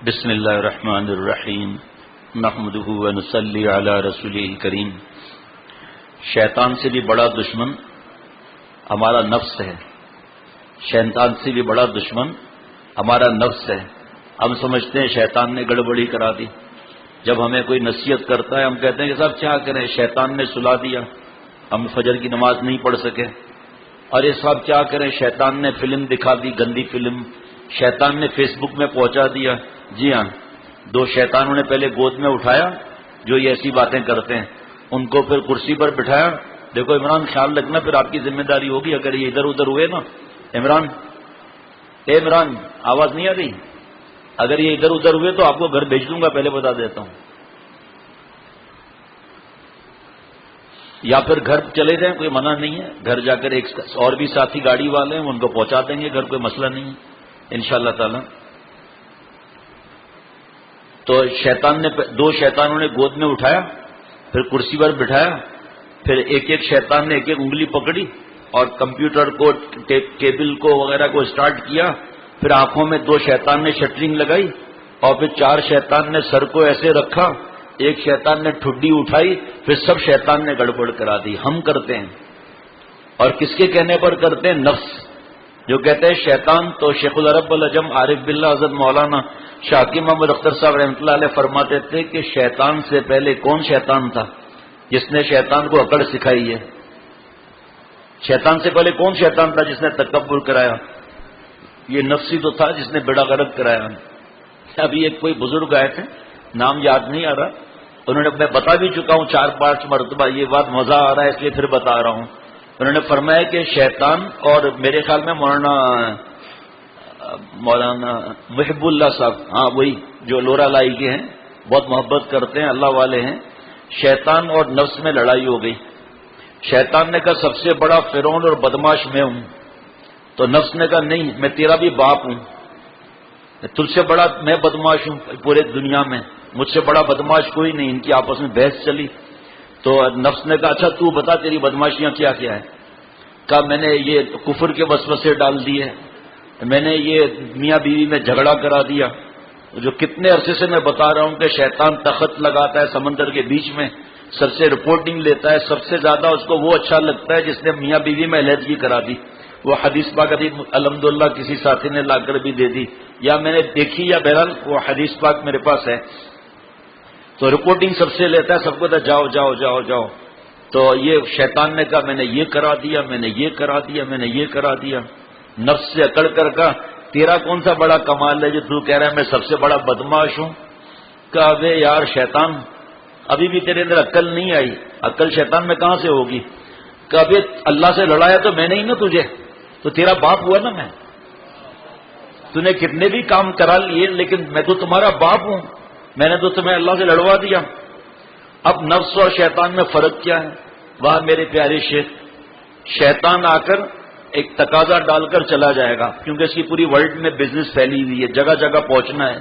بسم اللہ الرحمن الرحیم نحمدہ ونصلی علی رسولہ الکریم۔ شیطان سے بھی بڑا دشمن ہمارا نفس ہے، شیطان سے بھی بڑا دشمن ہمارا نفس ہے۔ ہم سمجھتے ہیں شیطان نے گڑبڑی کرا دی، جب ہمیں کوئی نصیحت کرتا ہے ہم کہتے ہیں کہ صاحب کیا کریں، شیطان نے سلا دیا، ہم فجر کی نماز نہیں پڑھ سکے، اور یہ صاحب کیا کریں، شیطان نے فلم دکھا دی، گندی فلم، شیطان نے فیس بک میں پہنچا دیا۔ جی ہاں، دو شیطانوں نے پہلے گود میں اٹھایا جو یہ ایسی باتیں کرتے ہیں، ان کو پھر کرسی پر بٹھایا۔ دیکھو عمران، خیال رکھنا، پھر آپ کی ذمہ داری ہوگی اگر یہ ادھر ادھر ہوئے نا۔ عمران، اے عمران، آواز نہیں آ رہی؟ اگر یہ ادھر ادھر ہوئے تو آپ کو گھر بھیج دوں گا، پہلے بتا دیتا ہوں، یا پھر گھر چلے جائیں، کوئی منع نہیں ہے، گھر جا کر ایک اور بھی ساتھی گاڑی والے ہیں ان کو پہنچا دیں گے گھر، کوئی مسئلہ نہیں ہے انشاءاللہ تعالی۔ تو دو شیطانوں نے گود میں اٹھایا، پھر کرسی پر بٹھایا، پھر ایک ایک شیطان نے ایک ایک انگلی پکڑی اور کمپیوٹر کو، کیبل کو وغیرہ کو اسٹارٹ کیا، پھر آنکھوں میں دو شیطان نے شٹرنگ لگائی، اور پھر چار شیطان نے سر کو ایسے رکھا، ایک شیطان نے ٹھڈی اٹھائی، پھر سب شیطان نے گڑبڑ کرا دی۔ ہم کرتے ہیں، اور کس کے کہنے پر کرتے ہیں؟ نفس جو کہتے ہیں شیطان۔ تو شیخ العرب العجم عارف باللہ حضرت مولانا شاکی محمد اختر صاحب رحمۃ اللہ علیہ فرماتے تھے کہ شیطان سے پہلے کون شیطان تھا جس نے شیطان کو اکڑ سکھائی ہے؟ شیطان سے پہلے کون شیطان تھا جس نے تکبر کرایا؟ یہ نفسی تو تھا جس نے بیڑا غرق کرایا۔ ابھی ایک کوئی بزرگ آئے تھے، نام یاد نہیں آ رہا، انہوں نے، میں بتا بھی چکا ہوں 4-5 مرتبہ، یہ بات مزہ آ رہا ہے اس لیے پھر بتا رہا ہوں۔ انہوں نے فرمایا کہ شیطان، اور میرے خیال میں مولانا محب اللہ صاحب، ہاں وہی جو لورا لائی کے ہیں، بہت محبت کرتے ہیں، اللہ والے ہیں، شیطان اور نفس میں لڑائی ہو گئی۔ شیطان نے کہا سب سے بڑا فرعون اور بدماش میں ہوں، تو نفس نے کہا نہیں، میں تیرا بھی باپ ہوں، تجھ سے بڑا میں بدماش ہوں پورے دنیا میں، مجھ سے بڑا بدماش کوئی نہیں۔ ان کی آپس میں بحث چلی، تو نفس نے کہا اچھا تو بتا تیری بدماشیاں کیا کیا ہے؟ کہا میں نے یہ کفر کے وسوسے ڈال دیے، میں نے یہ میاں بیوی میں جھگڑا کرا دیا، جو کتنے عرصے سے میں بتا رہا ہوں کہ شیطان تخت لگاتا ہے سمندر کے بیچ میں، سب سے رپورٹنگ لیتا ہے، سب سے زیادہ اس کو وہ اچھا لگتا ہے جس نے میاں بیوی میں علیحدگی کرا دی۔ وہ حدیث پاک ابھی الحمدللہ کسی ساتھی نے لا کر بھی دے دی، یا میں نے دیکھی، یا بہرحال وہ حدیث پاک میرے پاس ہے۔ تو رپورٹنگ سب سے لیتا ہے، سب کو جاؤ جاؤ جاؤ جاؤ۔ تو یہ شیطان نے کہا میں نے یہ کرا دیا، میں نے یہ کرا دیا، میں نے یہ کرا دیا۔ نفس سے اکڑ کر کہا تیرا کون سا بڑا کمال ہے جو تو کہہ رہا ہے میں سب سے بڑا بدماش ہوں؟ کہا بے یار شیطان، ابھی بھی تیرے اندر عقل نہیں آئی، عقل شیطان میں کہاں سے ہوگی؟ کہا بے اللہ سے لڑایا تو میں نے ہی نا تجھے، تو تیرا باپ ہوا نا میں، تو نے کتنے بھی کام کرا لیے لیکن میں تو تمہارا باپ ہوں، میں نے تو تمہیں اللہ سے لڑوا دیا۔ اب نفس اور شیطان میں فرق کیا ہے؟ واہ میرے پیارے شیخ، شیطان آ کر ایک تقاضا ڈال کر چلا جائے گا، کیونکہ اس کی پوری ورلڈ میں بزنس پھیلی ہوئی ہے، جگہ جگہ پہنچنا ہے،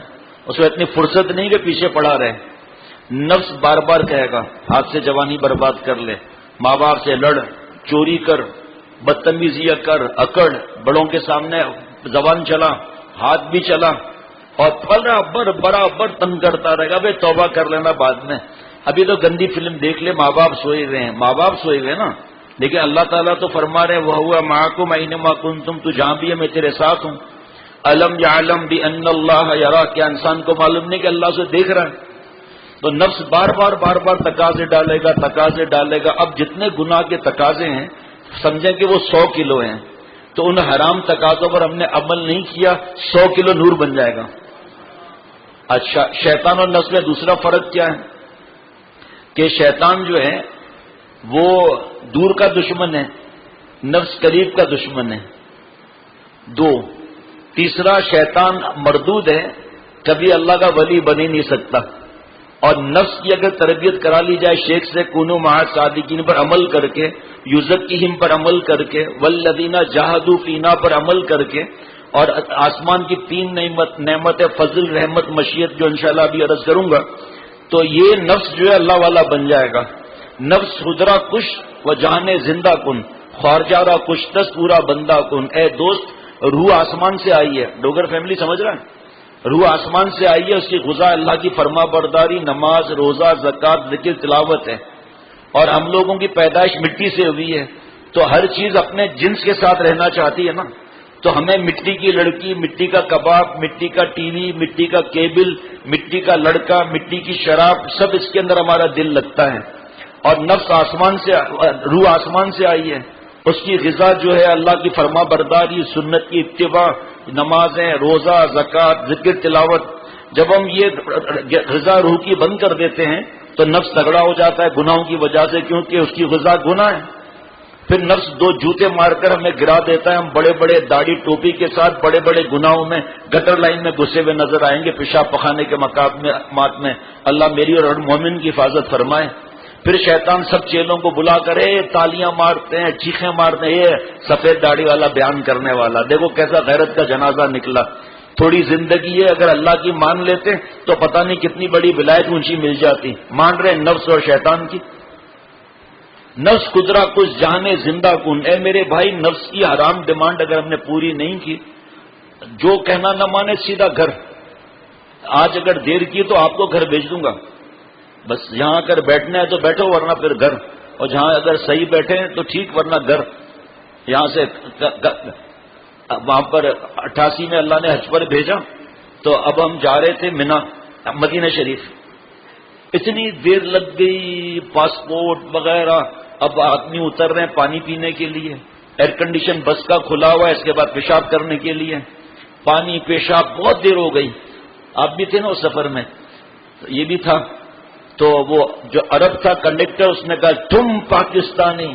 اس کو اتنی فرصت نہیں کہ پیچھے پڑا رہے۔ نفس بار بار کہے گا ہاتھ سے جوانی برباد کر لے، ماں باپ سے لڑ، چوری کر، بدتمیزیاں کر، اکڑ، بڑوں کے سامنے زبان چلا، ہاتھ بھی چلا، اور برابر تنگ کرتا رہے گا، بھائی توبہ کر لینا بعد میں، ابھی تو گندی فلم دیکھ لے، ماں باپ سوئے ہوئے ہیں، ماں باپ سوئے ہوئے ہیں نا، لیکن اللہ تعالیٰ تو فرما رہے وَهُوَ مَعَكُمْ أَيْنَمَا كُنتُمْ، تو جہاں بھی ہے میں تیرے ساتھ ہوں۔ أَلَمْ يَعْلَمْ بِأَنَّ اللَّهَ يَرَى، کیا انسان کو معلوم نہیں کہ اللہ سے دیکھ رہا ہے؟ تو نفس بار بار تقاضے ڈالے گا۔ اب جتنے گناہ کے تقاضے ہیں سمجھیں کہ وہ 100 کلو ہیں، تو ان حرام تقاضوں پر ہم نے عمل نہیں کیا، 100 کلو نور بن جائے گا۔ اچھا، شیطان اور نفس میں دوسرا فرق کیا ہے کہ شیطان جو ہے وہ دور کا دشمن ہے، نفس قریب کا دشمن ہے، دو۔ تیسرا شیطان مردود ہے، کبھی اللہ کا ولی بن ہی نہیں سکتا، اور نفس کی اگر تربیت کرا لی جائے شیخ سے کونوا مع الصادقین پر عمل کر کے، یزکیہم پر عمل کر کے، والذین جاہدوا فینا پر عمل کر کے، اور آسمان کی 3 نعمت فضل، رحمت، مشیت جو انشاءاللہ ابھی عرض کروں گا، تو یہ نفس جو ہے اللہ والا بن جائے گا۔ نفس خدرا کش و جانے زندہ کن، خارجارا کش تس پورا بندہ کن۔ اے دوست، روح آسمان سے آئی ہے، ڈوگر فیملی سمجھ رہا ہے، روح آسمان سے آئی ہے، اس کی غذا اللہ کی فرما برداری، نماز، روزہ، زکوٰۃ، ذکر، تلاوت ہے، اور ہم لوگوں کی پیدائش مٹی سے ہوئی ہے، تو ہر چیز اپنے جنس کے ساتھ رہنا چاہتی ہے نا، تو ہمیں مٹی کی لڑکی، مٹی کا کباب، مٹی کا ٹی وی، مٹی کا کیبل، مٹی کا لڑکا، مٹی کی شراب، سب اس کے اندر ہمارا دل لگتا ہے۔ اور نفس آسمان سے، روح آسمان سے آئی ہے، اس کی غذا جو ہے اللہ کی فرما برداری، سنت کی اتباع، نمازیں، روزہ، زکوٰۃ، ذکر، تلاوت۔ جب ہم یہ غذا روح کی بند کر دیتے ہیں تو نفس تگڑا ہو جاتا ہے گناہوں کی وجہ سے، کیونکہ اس کی غذا گناہ ہے۔ پھر نفس دو جوتے مار کر ہمیں گرا دیتا ہے، ہم بڑے بڑے داڑھی ٹوپی کے ساتھ بڑے بڑے گناہوں میں گٹر لائن میں گھسے ہوئے نظر آئیں گے، پیشاب پخانے کے مقامات میں۔ اللہ میری اور ہر مومن کی حفاظت فرمائے۔ پھر شیطان سب چیلوں کو بلا کرے، تالیاں مارتے ہیں، چیخیں مارتے ہیں، یہ سفید داڑھی والا بیان کرنے والا، دیکھو کیسا غیرت کا جنازہ نکلا۔ تھوڑی زندگی ہے، اگر اللہ کی مان لیتے تو پتہ نہیں کتنی بڑی ولایت اونچی مل جاتی۔ مان رہے نفس اور شیطان کی۔ نفس قدرا کچھ جانے زندہ کن، اے میرے بھائی نفس کی حرام ڈیمانڈ اگر ہم نے پوری نہیں کی، جو کہنا نہ مانے سیدھا گھر۔ آج اگر دیر کی تو آپ کو گھر بھیج دوں گا، بس یہاں اگر بیٹھنا ہے تو بیٹھو، ورنہ پھر گھر، اور جہاں اگر صحیح بیٹھے ہیں تو ٹھیک، ورنہ گھر۔ یہاں سے وہاں پر 88 میں اللہ نے حج پر بھیجا، تو اب ہم جا رہے تھے منا، مدینہ شریف، اتنی دیر لگ گئی، پاسپورٹ وغیرہ، اب آدمی اتر رہے ہیں پانی پینے کے لیے، ایئر کنڈیشن بس کا کھلا ہوا ہے، اس کے بعد پیشاب کرنے کے لیے، پانی پیشاب، بہت دیر ہو گئی۔ آپ بھی تھے نا اس سفر میں، یہ بھی تھا، تو وہ جو عرب تھا کنڈکٹر، اس نے کہا تم پاکستانی،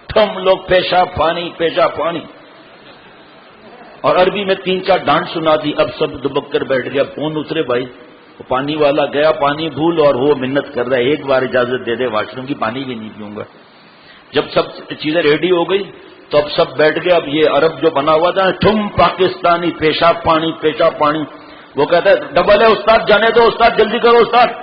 تم لوگ پیشاب پانی، اور عربی میں 3-4 ڈانٹ سنا دی۔ اب سب دبک کر بیٹھ گیا، کون اترے بھائی؟ پانی والا گیا، پانی بھول، اور وہ منت کر رہا ہے ایک بار اجازت دے دے، واش روم کی پانی بھی نہیں پیوں گا۔ جب سب چیزیں ریڈی ہو گئی تو اب سب بیٹھ گئے۔ اب یہ عرب جو بنا ہوا تھا، تم پاکستانی، پیشاب پانی، وہ کہتا ہے ڈبل ہے استاد، جانے دو استاد، جلدی کرو استاد۔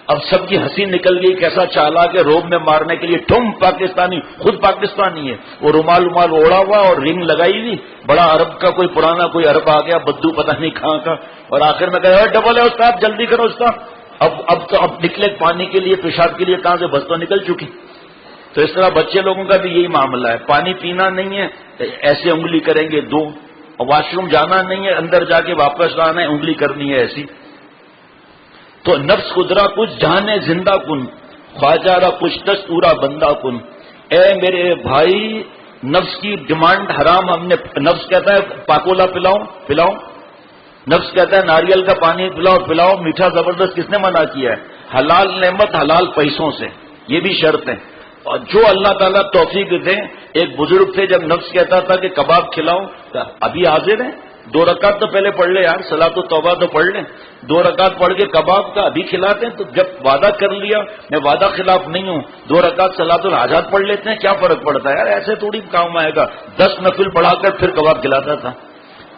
اب سب کی ہنسی نکل گئی، کیسا چالاک ہے روب میں مارنے کے لیے، تم پاکستانی، خود پاکستانی ہے، وہ رومال اوڑا ہوا اور رنگ لگائی ہوئی، بڑا عرب کا کوئی پرانا کوئی عرب آ گیا، بدو پتہ نہیں کہاں کا، اور آخر میں کہا ڈبل ہے استاد، جلدی کرو استاد۔ اب نکلے پانی کے لیے، پیشاب کے لیے کہاں سے، بس تو نکل چکی۔ تو اس طرح بچے لوگوں کا بھی یہی معاملہ ہے، پانی پینا نہیں ہے ایسے انگلی کریں گے دو، اور واش روم جانا نہیں ہے، اندر جا کے واپس آنا ہے، انگلی کرنی ہے ایسی۔ تو نفس قدرا کچھ جانے زندہ کن، خواجہ را کچھ دستورا بندہ کن۔ اے میرے بھائی نفس کی ڈیمانڈ حرام، ہم نے، نفس کہتا ہے پاکولا پلاؤ، نفس کہتا ہے ناریل کا پانی پلاؤ، میٹھا زبردست، کس نے منع کیا ہے؟ حلال نعمت حلال پیسوں سے، یہ بھی شرط ہے، اور جو اللہ تعالیٰ توفیق دے۔ ایک بزرگ تھے، جب نفس کہتا تھا کہ کباب کھلاؤ، ابھی حاضر ہیں، 2 رکعت تو پہلے پڑھ لے یار، صلاۃ التوبہ تو پڑھ لیں، 2 رکعت پڑھ کے کباب کا ابھی کھلاتے ہیں، تو جب وعدہ کر لیا میں وعدہ خلاف نہیں ہوں، 2 رکعت صلاۃ الحاجات پڑھ لیتے ہیں، کیا فرق پڑتا ہے یار، ایسے تھوڑی کام آئے گا۔ 10 نفل پڑھا کر پھر کباب کھلاتا تھا۔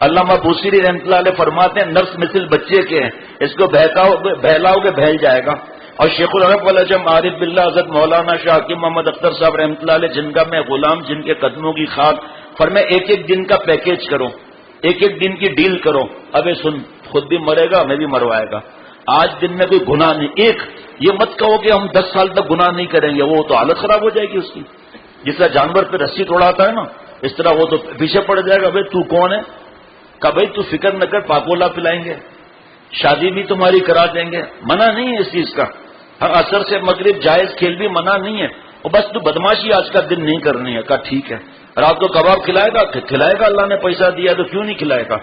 علامہ بوصیری رحمۃ اللہ علیہ فرماتے ہیں نفس مثل بچے کے ہیں، اس کو بہلاؤ گے بہل جائے گا۔ اور شیخ العرب والعجم عارف باللہ حضرت مولانا شاہ حکیم محمد اختر صاحب رحمۃ اللہ علیہ، جن کا میں غلام، جن کے قدموں کی خاک، فرمائے ایک دن کا پیکیج کرو، ایک دن کی ڈیل کرو۔ ابے سن، خود بھی مرے گا، میں بھی مروائے گا، آج دن میں کوئی گناہ نہیں، یہ مت کہو کہ ہم 10 سال تک گناہ نہیں کریں گے، وہ تو حالت خراب ہو جائے گی اس کی۔ جس طرح جانور پہ رسی توڑاتا ہے نا، اس طرح وہ تو پیچھے پڑ جائے گا، بھائی تو کون ہے؟ کہ بھائی تو فکر نہ کر، پاکولا پلائیں گے، شادی بھی تمہاری کرا دیں گے، منع نہیں ہے اس چیز کا۔ ہاں عصر سے مغرب جائز کھیل بھی منع نہیں ہے، اور بس تو بدماشی آج کا دن نہیں کرنی ہے۔ کہا ٹھیک ہے، رات کو کباب کھلائے گا، اللہ نے پیسہ دیا تو کیوں نہیں کھلائے گا؟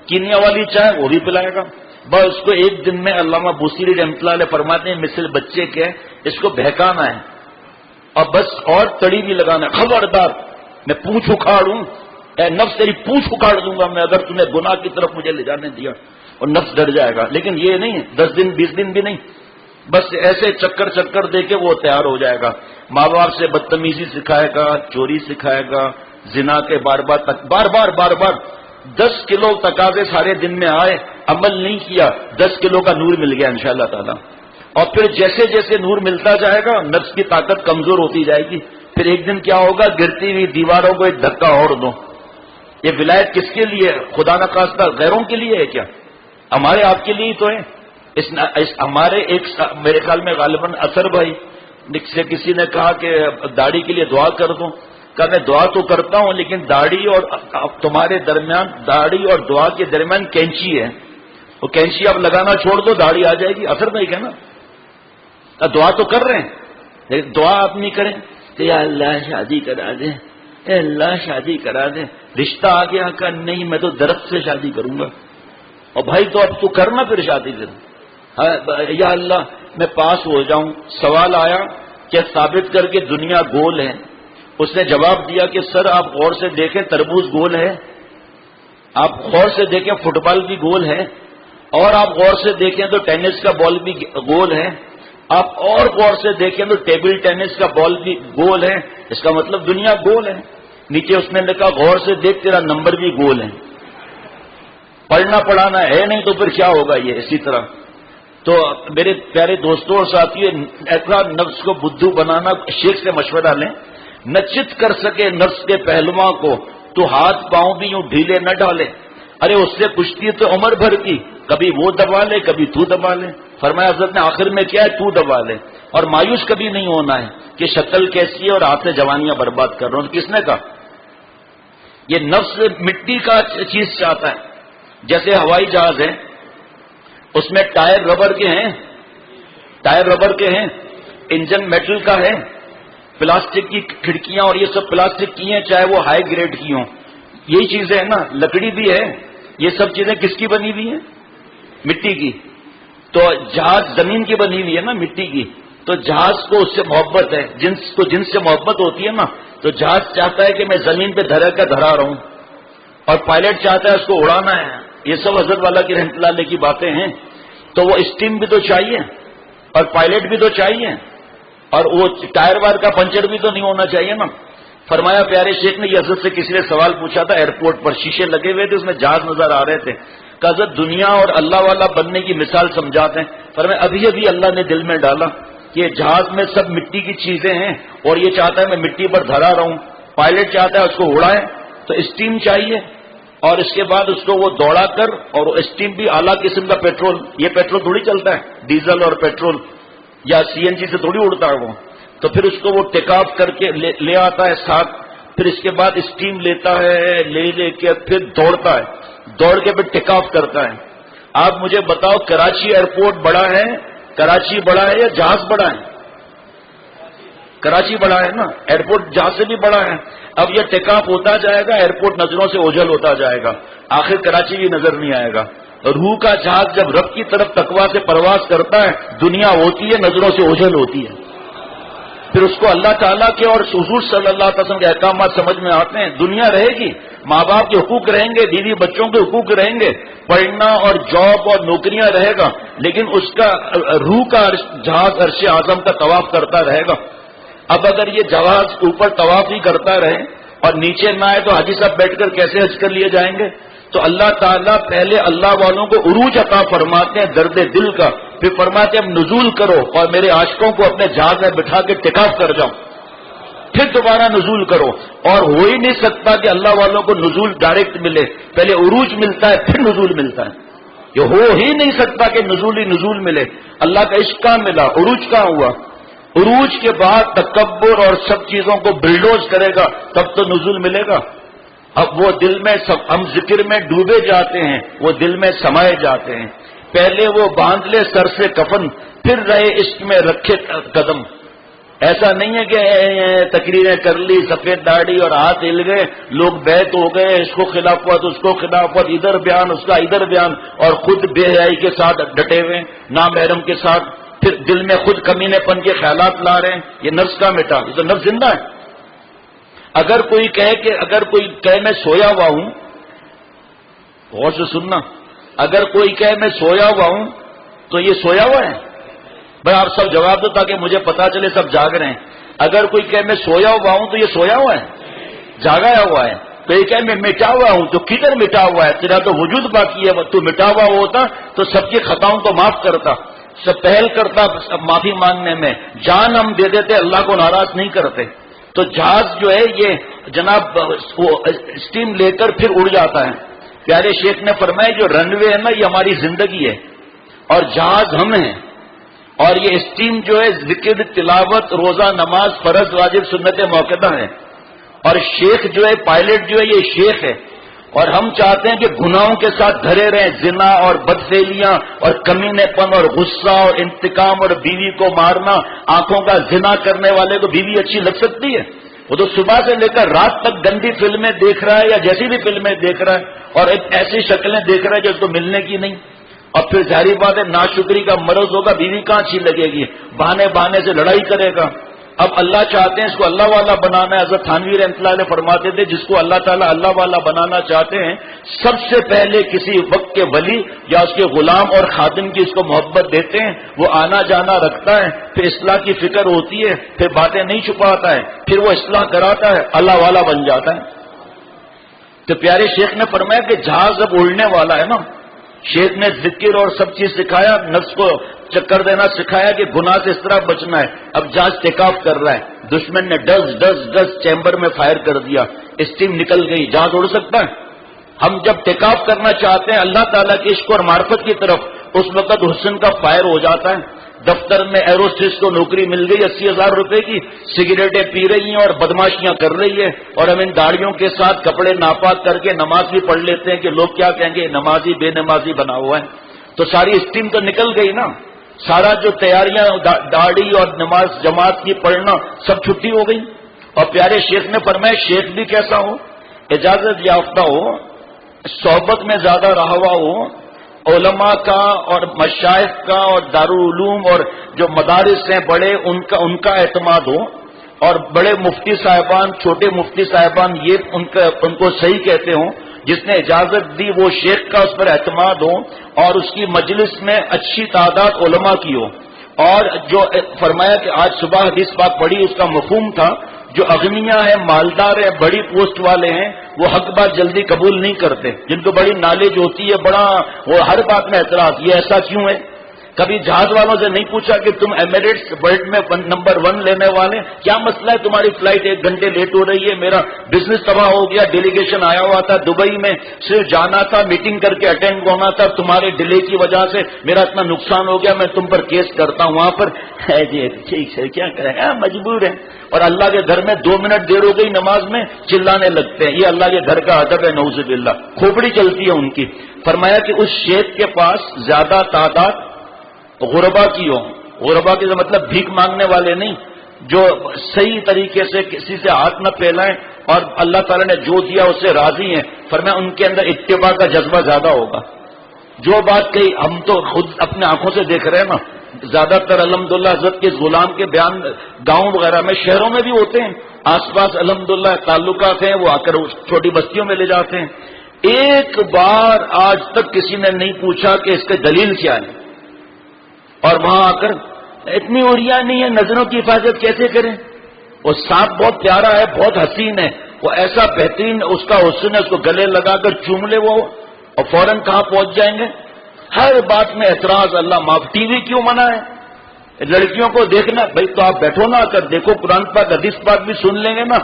کینیا والی چائے وہ بھی پلائے گا، بس اس کو ایک دن میں۔ علامہ بوصیری رحمۃ اللہ علیہ فرماتے ہیں مثل بچے کے اس کو بہکانا ہے، اور بس اور تڑی بھی لگانا ہے، خبردار میں پونچھ اکھاڑوں، اے نفس تیری پونچھ اکھاڑ دوں گا میں اگر تمہیں گناہ کی طرف مجھے لے جانے دیا، اور نفس ڈر جائے گا۔ لیکن یہ نہیں ہے 10 دن 20 دن بھی نہیں، بس ایسے چکر دے کے وہ تیار ہو جائے گا۔ ماں باپ سے بدتمیزی سکھائے گا، چوری سکھائے گا، زنا کے بار بار 10 کلو تقاضے سارے دن میں آئے، عمل نہیں کیا، 10 کلو کا نور مل گیا انشاءاللہ تعالی۔ اور پھر جیسے جیسے نور ملتا جائے گا نفس کی طاقت کمزور ہوتی جائے گی، پھر ایک دن کیا ہوگا، گرتی ہوئی دیواروں کو ایک دھکا اور دو۔ یہ ولایت کس کے لیے؟ خدا نخواستہ غیروں کے لیے ہے کیا؟ ہمارے آپ کے لیے ہی تو ہے. ہمارے ایک میرے خیال میں غالباً اثر بھائی سے کسی نے کہا کہ داڑھی کے لیے دعا کر دوں. کہا میں دعا تو کرتا ہوں لیکن داڑھی اور تمہارے درمیان، داڑھی اور دعا کے درمیان کینچی ہے. وہ کینچی آپ لگانا چھوڑ دو، داڑھی آ جائے گی. اثر بھائی کہنا دعا تو کر رہے ہیں لیکن دعا آپ نہیں کریں کہ یا اللہ شادی کرا دے، اے اللہ شادی کرا دے. رشتہ آ گیا کہ نہیں میں تو درخت سے شادی کروں گا. اور بھائی تو اب تو کرنا پھر شادی کر. یا اللہ میں پاس ہو جاؤں. سوال آیا کہ ثابت کر کے دنیا گول ہے. اس نے جواب دیا کہ سر آپ غور سے دیکھیں تربوز گول ہے، آپ غور سے دیکھیں فٹ بال بھی گول ہے، اور آپ غور سے دیکھیں تو ٹینس کا بال بھی گول ہے، آپ اور غور سے دیکھیں تو ٹیبل ٹینس کا بال بھی گول ہے. اس کا مطلب دنیا گول ہے. نیچے اس نے لکھا غور سے دیکھ تیرا نمبر بھی گول ہے. پڑھنا پڑھانا ہے نہیں تو پھر کیا ہوگا یہ اسی طرح. تو میرے پیارے دوستوں اور ساتھیوں، ایسا نفس کو بدھو بنانا، شیخ سے مشورہ لیں. نچت کر سکے نفس کے پہلواں کو تو ہاتھ پاؤں بھی یوں ڈھیلے نہ ڈالے. ارے اس سے کشتی تو عمر بھر کی، کبھی وہ دبا لے کبھی تو دبا لے. فرمایا حضرت نے آخر میں کیا ہے، تو دبا لے. اور مایوس کبھی نہیں ہونا ہے کہ شکل کیسی ہے اور ہاتھ سے جوانیاں برباد کر رہا ہوں. کس نے کہا؟ یہ نفس مٹی کا چیز چاہتا ہے. جیسے ہوائی جہاز ہے، اس میں ٹائر ربر کے ہیں، ٹائر ربر کے ہیں، انجن میٹل کا ہے، پلاسٹک کی کھڑکیاں اور یہ سب پلاسٹک کی ہیں، چاہے وہ ہائی گریڈ کی ہوں. یہی چیزیں ہیں نا، لکڑی بھی ہے. یہ سب چیزیں کس کی بنی ہوئی ہیں؟ مٹی کی. تو جہاز زمین کی بنی ہوئی ہے نا، مٹی کی. تو جہاز کو اس سے محبت ہے، جنس سے محبت ہوتی ہے نا. تو جہاز چاہتا ہے کہ میں زمین پہ دھرا کر دھرا رہوں، اور پائلٹ چاہتا ہے اس کو اڑانا ہے. یہ سب حضرت والا کی رحمت اللہ علیہ کی باتیں ہیں. تو وہ اسٹیم بھی تو چاہیے اور پائلٹ بھی تو چاہیے، اور وہ ٹائر وائر کا پنچر بھی تو نہیں ہونا چاہیے نا. فرمایا پیارے شیخ نے، یہ حضرت سے کسی نے سوال پوچھا تھا ایئرپورٹ پر، شیشے لگے ہوئے تھے، اس میں جہاز نظر آ رہے تھے. کہ حضرت دنیا اور اللہ والا بننے کی مثال سمجھاتے ہیں. فرمایا ابھی ابھی اللہ نے دل میں ڈالا کہ جہاز میں سب مٹی کی چیزیں ہیں، اور یہ چاہتا ہے میں مٹی پر دھرا رہوں. پائلٹ چاہتا ہے اس کو اڑائے، تو اسٹیم چاہیے، اور اس کے بعد اس کو وہ دوڑا کر، اور اسٹیم بھی اعلیٰ قسم کا پیٹرول. یہ پیٹرول تھوڑی چلتا ہے، ڈیزل اور پیٹرول یا سی این جی سے تھوڑی اڑتا ہے وہ. تو پھر اس کو وہ ٹیک آف کر کے لے آتا ہے ساتھ. پھر اس کے بعد اسٹیم لیتا ہے، لے کے پھر دوڑتا ہے، دوڑ کے پھر ٹیک آف کرتا ہے. آپ مجھے بتاؤ کراچی ایئرپورٹ بڑا ہے، کراچی بڑا ہے یا جہاز بڑا ہے؟ کراچی بڑا ہے نا، ایئرپورٹ جہاز سے بھی بڑا ہے. اب یہ ٹیک آف ہوتا جائے گا، ایئرپورٹ نظروں سے اوجھل ہوتا جائے گا، آخر کراچی بھی نظر نہیں آئے گا. روح کا جہاز جب رب کی طرف تقویٰ سے پرواز کرتا ہے، دنیا ہوتی ہے نظروں سے اوجھل ہوتی ہے. پھر اس کو اللہ تعالیٰ کے اور حضور صلی اللہ علیہ وسلم کے احکامات سمجھ میں آتے ہیں. دنیا رہے گی، ماں باپ کے حقوق رہیں گے، بیوی بچوں کے حقوق رہیں گے، پڑھنا اور جاب اور نوکریاں رہے گا، لیکن اس کا روح کا جہاز عرش اعظم کا طواف کرتا رہے گا. اب اگر یہ جہاز اوپر طواف ہی کرتا رہے اور نیچے نہ آئے تو حاجی صاحب بیٹھ کر کیسے حج کر لیے جائیں گے؟ تو اللہ تعالیٰ پہلے اللہ والوں کو عروج عطا فرماتے ہیں درد دل کا، پھر فرماتے ہیں اب نزول کرو اور میرے عاشقوں کو اپنے جہاز میں بٹھا کے ٹیک آف کر جاؤ، پھر دوبارہ نزول کرو. اور ہو ہی نہیں سکتا کہ اللہ والوں کو نزول ڈائریکٹ ملے، پہلے عروج ملتا ہے پھر نزول ملتا ہے. یہ ہو ہی نہیں سکتا کہ نزول ہی نزول ملے. اللہ کا عشق کہاں ملا، عروج کہاں ہوا؟ عروج کے بعد تکبر اور سب چیزوں کو بلڈوز کرے گا تب تو نزول ملے گا. اب وہ دل میں ہم ذکر میں ڈوبے جاتے ہیں، وہ دل میں سمائے جاتے ہیں. پہلے وہ باندھ لے سر سے کفن، پھر رہے عشق میں رکھے قدم. ایسا نہیں ہے کہ تقریریں کر لی، سفید داڑھی اور ہاتھ ہل گئے، لوگ بیت ہو گئے، اس کو خلاف ہوا تو اس کو خلاف ہوا، ادھر بیان اس کا ادھر بیان، اور خود بے حیائی کے ساتھ ڈٹے ہوئے نامحرم کے ساتھ، پھر دل میں خود کمینے پن کے خیالات لا رہے ہیں. یہ نفس کا مٹا، یہ تو نفس زندہ ہے. اگر کوئی کہے میں سویا ہوا ہوں، غور سے سننا، اگر کوئی کہے میں سویا ہوا ہوں تو یہ سویا ہوا ہے؟ بھائی آپ سب جواب دو تاکہ مجھے پتا چلے سب جاگ رہے ہیں. اگر کوئی کہے میں سویا ہوا ہوں تو یہ سویا ہوا ہے، جاگایا ہوا ہے. تو یہ کہے میں مٹا ہوا ہوں تو کدھر مٹا ہوا ہے؟ تیرا تو وجود باقی ہے. تو مٹا ہوا ہوتا تو سب کی خطاؤں کو معاف کرتا، سب پہل کرتا معافی مانگنے میں، جان ہم دے دیتے، اللہ کو ناراض نہیں کرتے. تو جہاز جو ہے یہ جناب وہ اسٹیم لے کر پھر اڑ جاتا ہے. پیارے شیخ نے فرمایا جو رن وے ہے نا یہ ہماری زندگی ہے اور جہاز ہم ہیں، اور یہ اسٹیم جو ہے ذکر، تلاوت، روزہ، نماز، فرض، واجب، سنت موقدہ ہے، اور شیخ جو ہے پائلٹ جو ہے یہ شیخ ہے، اور ہم چاہتے ہیں کہ گناہوں کے ساتھ دھرے رہیں، زنا اور بدفعلیاں اور کمینے پن اور غصہ اور انتقام اور بیوی کو مارنا، آنکھوں کا زنا کرنے والے کو بیوی اچھی لگ سکتی ہے؟ وہ تو صبح سے لے کر رات تک گندی فلمیں دیکھ رہا ہے یا جیسی بھی فلمیں دیکھ رہا ہے، اور ایک ایسی شکلیں دیکھ رہا ہے جو اس کو ملنے کی نہیں، اور پھر ظاہری بات ہے ناشکری کا مرض ہوگا، بیوی کہاں اچھی لگے گی، بہانے بہانے سے لڑائی کرے گا۔ اب اللہ چاہتے ہیں اس کو اللہ والا بنانا ہے۔ حضرت تھانوی رحمۃ اللہ علیہ فرماتے تھے جس کو اللہ تعالیٰ اللہ والا بنانا چاہتے ہیں، سب سے پہلے کسی وقت کے ولی یا اس کے غلام اور خادم کی اس کو محبت دیتے ہیں، وہ آنا جانا رکھتا ہے، پھر اصلاح کی فکر ہوتی ہے، پھر باتیں نہیں چھپاتا ہے، پھر وہ اصلاح کراتا ہے، اللہ والا بن جاتا ہے۔ تو پیارے شیخ نے فرمایا کہ جہاز اب اڑنے والا ہے نا، شیخ نے ذکر اور سب چیز سکھایا، نفس کو چکر دینا سکھایا کہ گناہ سے اس طرح بچنا ہے۔ اب جہاز ٹیک آف کر رہا ہے، دشمن نے ڈز ڈز ڈز چیمبر میں فائر کر دیا، اسٹیم نکل گئی، جہاز اڑ سکتا ہے؟ ہم جب ٹیک آف کرنا چاہتے ہیں اللہ تعالیٰ کے عشق اور معرفت کی طرف، اس وقت حسن کا فائر ہو جاتا ہے۔ دفتر میں ایروسٹس کو نوکری مل گئی 80,000 روپے کی، سگریٹیں پی رہی ہیں اور بدماشیاں کر رہی ہے، اور ہم ان داڑھیوں کے ساتھ کپڑے ناپاک کر کے نماز بھی پڑھ لیتے ہیں کہ لوگ کیا کہیں گے، نمازی بے نمازی بنا ہوا ہے۔ تو ساری اسٹیم تو نکل گئی نا، سارا جو تیاریاں داڑھی اور نماز جماعت کی پڑھنا سب چھٹی ہو گئی۔ اور پیارے شیخ نے فرمایا شیخ بھی کیسا ہو، اجازت یافتہ ہو، صحبت میں زیادہ رہا ہوا ہو، علماء کا اور مشائخ کا اور دارالعلوم اور جو مدارس ہیں بڑے ان کا اعتماد ہو، اور بڑے مفتی صاحبان چھوٹے مفتی صاحبان یہ ان کو صحیح کہتے ہوں، جس نے اجازت دی وہ شیخ کا اس پر اعتماد ہو، اور اس کی مجلس میں اچھی تعداد علماء کی ہو۔ اور جو فرمایا کہ آج صبح حدیث پاک پڑھی اس کا مفہوم تھا، جو اغنیاء ہیں، مالدار ہیں، بڑی پوسٹ والے ہیں، وہ حق بات جلدی قبول نہیں کرتے، جن کو بڑی نالج ہوتی ہے، بڑا وہ ہر بات میں اعتراض، یہ ایسا کیوں ہے؟ کبھی جہاز والوں سے نہیں پوچھا کہ تم ایمریٹس ورلڈ میں نمبر 1 لینے والے، کیا مسئلہ ہے تمہاری فلائٹ 1 گھنٹے لیٹ ہو رہی ہے، میرا بزنس تباہ ہو گیا، ڈیلیگیشن آیا ہوا تھا دبئی میں، صرف جانا تھا، میٹنگ کر کے اٹینڈ ہونا تھا، تمہارے ڈیلے کی وجہ سے میرا اتنا نقصان ہو گیا، میں تم پر کیس کرتا ہوں وہاں پر۔ جی ٹھیک ہے کیا کریں گے، مجبور ہیں۔ اور اللہ کے گھر میں 2 منٹ دیر ہو گئی نماز میں چلانے لگتے ہیں، یہ اللہ کے گھر کا ادب ہے، نعوذ باللہ، کھوپڑی چلتی ہے ان کی۔ فرمایا کہ اس شیخ کے پاس زیادہ تعداد غربا کی ہو، غربا کے مطلب بھیک مانگنے والے نہیں، جو صحیح طریقے سے کسی سے ہاتھ نہ پھیلائیں اور اللہ تعالیٰ نے جو دیا اس سے راضی ہیں، فرمایا ان کے اندر اتباع کا جذبہ زیادہ ہوگا۔ جو بات کہی ہم تو خود اپنے آنکھوں سے دیکھ رہے ہیں نا، زیادہ تر الحمدللہ حضرت کے غلام کے بیان گاؤں وغیرہ میں شہروں میں بھی ہوتے ہیں، آس پاس الحمدللہ تعلقات ہیں، وہ آ کر چھوٹی بستیوں میں لے جاتے ہیں۔ ایک بار آج تک کسی نے نہیں پوچھا کہ اس کی دلیل کیا ہے، اور وہاں آ کر اتنی اڑیاں نہیں ہے، نظروں کی حفاظت کیسے کریں؟ وہ سانپ بہت پیارا ہے، بہت حسین ہے، وہ ایسا بہترین اس کا حسن ہے، اس کو گلے لگا کر چوم لے وہ، اور فوراً کہاں پہنچ جائیں گے؟ ہر بات میں اعتراض، اللہ معاف۔ ٹی وی کیوں منع ہے؟ لڑکیوں کو دیکھنا، بھائی تو آپ بیٹھو نا کر دیکھو، قرآن پاک حدیث پاک بھی سن لیں گے نا۔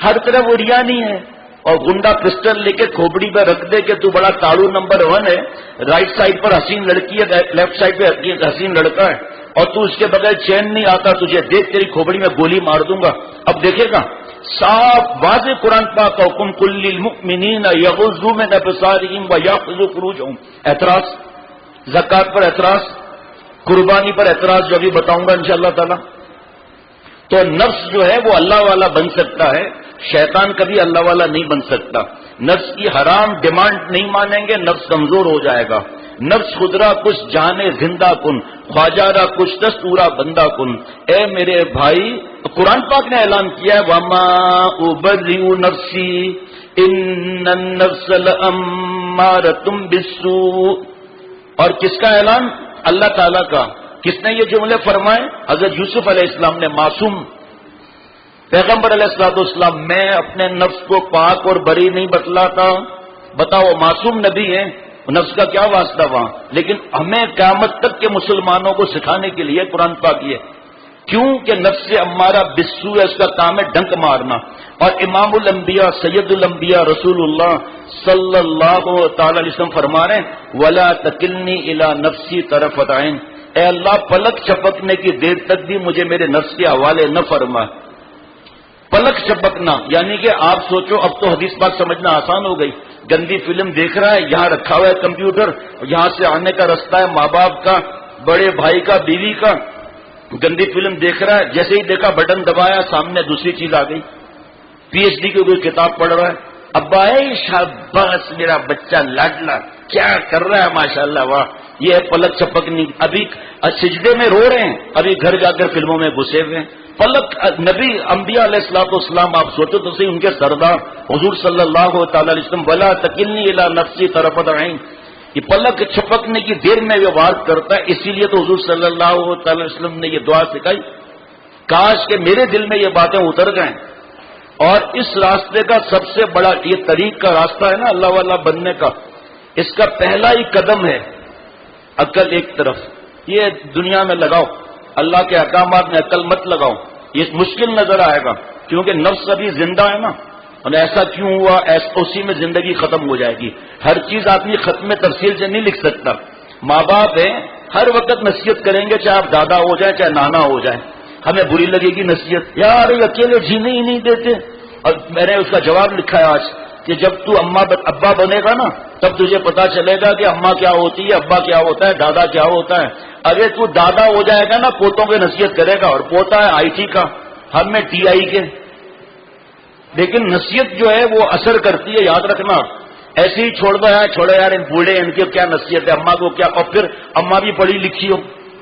ہر طرف اڑیا نہیں ہے، اور گنڈا پسٹل لے کے کھوپڑی پہ رکھ دے کہ تو بڑا تاڑو نمبر 1 ہے، رائٹ سائڈ پر حسین لڑکی ہے، لیفٹ سائڈ پہ حسین لڑکا ہے، اور تو اس کے بغیر چین نہیں آتا، تجھے دیکھ تیری کھوپڑی میں گولی مار دوں گا۔ اب دیکھے گا صاف واضح قرآن پاک کا حکم، کل للمؤمنین یغضوا من ابصارہم ویحفظوا فروجہم۔ اعتراض، زکوٰۃ پر اعتراض، قربانی پر اعتراض، جو ابھی بتاؤں گا انشاءاللہ تعالی۔ تو نفس جو ہے وہ اللہ والا بن سکتا ہے، شیطان کبھی اللہ والا نہیں بن سکتا۔ نفس کی حرام ڈیمانڈ نہیں مانیں گے، نفس کمزور ہو جائے گا۔ نفس خدرا کچھ جانے زندہ کن، خواجہ را کچھ دستورا بندہ کن۔ اے میرے بھائی، قرآن پاک نے اعلان کیا ہے وَمَا أُبَرِّئُ نَفْسِي إِنَّ النَّفْسَ لَأَمَّارَةٌ بِالسُّوءِ۔ اور کس کا اعلان؟ اللہ تعالیٰ کا۔ کس نے یہ جملے فرمائے؟ حضرت یوسف علیہ السلام نے، معصوم پیغمبر علیہ السلام۔ میں اپنے نفس کو پاک اور بری نہیں بتلاتا۔ بتاؤ، معصوم نبی ہیں، نفس کا کیا واسطہ وہاں؟ لیکن ہمیں قیامت تک کے مسلمانوں کو سکھانے کے لیے قرآن پاک یہ کیوں کہ نفس امارہ بالسوء ہے، اس کا کام ہے ڈنک مارنا. اور امام الانبیاء سید الانبیاء رسول اللہ صلی اللہ تعالی علیہ وسلم فرما رہے ہیں ولا تکلنی الی نفسی طرفۃ عین، اے اللہ پلک چپکنے کی دیر تک بھی مجھے میرے نفس کے حوالے نہ فرما. پلک چپکنا یعنی کہ آپ سوچو، اب تو حدیث بات سمجھنا آسان ہو گئی. گندی فلم دیکھ رہا ہے، یہاں رکھا ہوا ہے کمپیوٹر، یہاں سے آنے کا رستہ ہے ماں باپ کا، بڑے بھائی کا، بیوی کا. گندی فلم دیکھ رہا ہے، جیسے ہی دیکھا بٹن دبایا سامنے دوسری چیز آ گئی. پی ایچ ڈی کی کوئی کتاب پڑھ رہا ہے، ابا شاباش میرا بچہ لاڈلا کیا کر رہا ہے ماشاءاللہ واہ. یہ ہے پلک چپکنی. ابھی سجدے میں رو رہے ہیں، ابھی گھر جا کر فلموں میں گھسے ہوئے ہیں. پلک نبی انبیاء علیہ الصلوۃ والسلام آپ سوچو تو صحیح، ان کے سردار حضور صلی اللہ تعالی علیہ وسلم ولا تکلنی الی نفسی طرفۃ عین، یہ پلک چھپکنے کی دیر میں یہ وارد کرتا ہے. اسی لیے تو حضور صلی اللہ تعالی علیہ وسلم نے یہ دعا سکھائی، کاش کہ میرے دل میں یہ باتیں اتر جائیں. اور اس راستے کا سب سے بڑا یہ طریق کا راستہ ہے نا اللہ والا بننے کا، اس کا پہلا ہی قدم ہے عقل ایک طرف. یہ دنیا میں لگاؤ، اللہ کے احکامات میں عقل مت لگاؤ، یہ مشکل نظر آئے گا کیونکہ نفس ابھی زندہ ہے نا. اور ایسا کیوں ہوا، اسی میں زندگی ختم ہو جائے گی. ہر چیز آدمی ختم تفصیل سے نہیں لکھ سکتا. ماں باپ ہیں ہر وقت نصیحت کریں گے، چاہے آپ دادا ہو جائیں چاہے نانا ہو جائیں. ہمیں بری لگے گی نصیحت، یار یہ اکیلے جینے ہی نہیں دیتے. اور میں نے اس کا جواب لکھا ہے آج کہ جب تو ابا بنے گا نا تب تجھے پتا چلے گا کہ اماں کیا ہوتی ہے، ابا کیا ہوتا ہے، دادا کیا ہوتا ہے. اگر تو دادا ہو جائے گا نا پوتوں کی نصیحت کرے گا، اور پوتا ہے آئی ٹی کا، ہم میں ٹی آئی کے. لیکن نصیحت جو ہے وہ اثر کرتی ہے، یاد رکھنا. ایسے ہی چھوڑ دو یار، چھوڑو یار ان بوڑھے ان کی کیا نصیحت ہے، اماں کو کیا. اور پھر اماں بھی پڑھی لکھی ہو،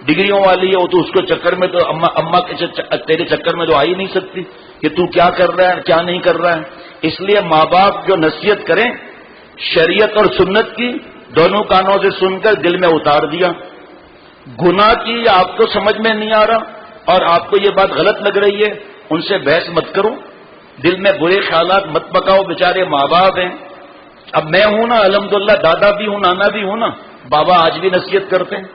ڈگریوں والی ہے، تو اس کو چکر میں تو اماں کے تیرے چکر میں تو آ ہی نہیں سکتی کہ تو کیا کر رہا ہے کیا نہیں کر رہا ہے. اس لیے ماں باپ جو نصیحت کریں شریعت اور سنت کی دونوں کانوں سے سن کر دل میں اتار دیا. گناہ کی آپ کو سمجھ میں نہیں آ رہا اور آپ کو یہ بات غلط لگ رہی ہے، ان سے بحث مت کرو، دل میں برے خیالات مت پکاؤ. بیچارے ماں باپ ہیں. اب میں ہوں نا الحمدللہ، دادا بھی ہوں نانا بھی ہوں نا، بابا آج بھی نصیحت کرتے ہیں.